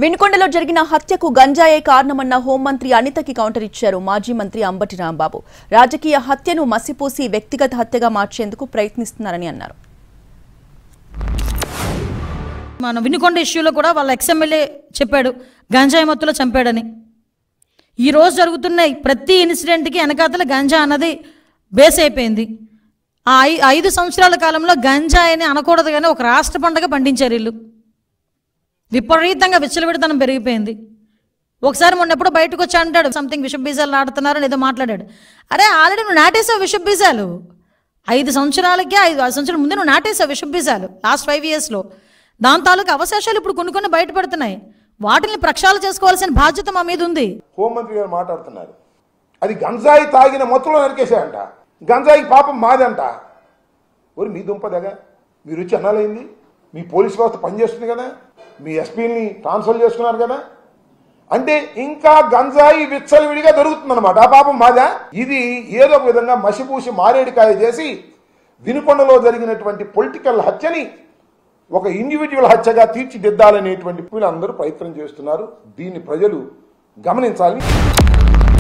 వినుకొండలో జరిగిన హత్యకు గంజాయే కారణమన్న హోంమంత్రి అనితకి కౌంటర్ ఇచ్చారు మాజీ మంత్రి అంబటి రాంబాబు. రాజకీయ హత్యను మసిపూసి వ్యక్తిగత హత్యగా మార్చేందుకు ప్రయత్నిస్తున్నారని అన్నారు. మన వినుకొండ ఇష్యూలో కూడా వాళ్ళ ఎక్స్ఎమ్మెల్యే చెప్పాడు గంజాయి మత్తులో చంపాడని. ఈరోజు జరుగుతున్న ప్రతి ఇన్సిడెంట్కి వెనకాతల గంజా అన్నది బేస్ అయిపోయింది. ఆ 5 సంవత్సరాల కాలంలో గంజాయిని అనకూడదు కానీ ఒక రాష్ట్ర పండుగ పండించారు వీళ్ళు. విపరీతంగా విచ్చలవిడితనం పెరిగిపోయింది. ఒకసారి మొన్న ఎప్పుడో బయటకు వచ్చి అంటాడు సంథింగ్ విష బీజాలు నాటుతున్నారని ఏదో మాట్లాడాడు. అరే ఆల్రెడీ నువ్వు నాటేసావు విష బీజాలు. 5 సంవత్సరాలకే 5 సంవత్సరాల ముందే నువ్వు నాటేసావు విష బీజాలు లాస్ట్ 5 yearsలో. దాని తాలూకు అవశేషాలు ఇప్పుడు కొన్ని బయటపడుతున్నాయి. వాటిని ప్రక్షాళన చేసుకోవాల్సిన బాధ్యత మా మీద ఉంది. హోంమంత్రి గారు మాట్లాడుతున్నారు, అది గంజాయి తాగిన మొత్తంలో నరికేశాయంట, గంజాయికి పాపం మాదంట. ఒరి మీ దుంపదగా మీరు వచ్చి అన్నాలైంది, మీ పోలీస్ వ్యవస్థ పనిచేస్తుంది కదా, మీ ఎస్పీని ట్రాన్స్ఫర్ చేసుకున్నారు కదా, అంటే ఇంకా గంజాయి విచ్చలవిడిగా దొరుకుతుందన్నమాట. ఆ పాపం మాదా? ఇది ఏదో ఒక విధంగా మసిపూసి మారేడికాయ చేసి వినుకొండలో జరిగినటువంటి పొలిటికల్ హత్యని ఒక ఇండివిజువల్ హత్యగా తీర్చిదిద్దాలనేటువంటి వీళ్ళందరూ ప్రయత్నం చేస్తున్నారు. దీన్ని ప్రజలు గమనించాలి.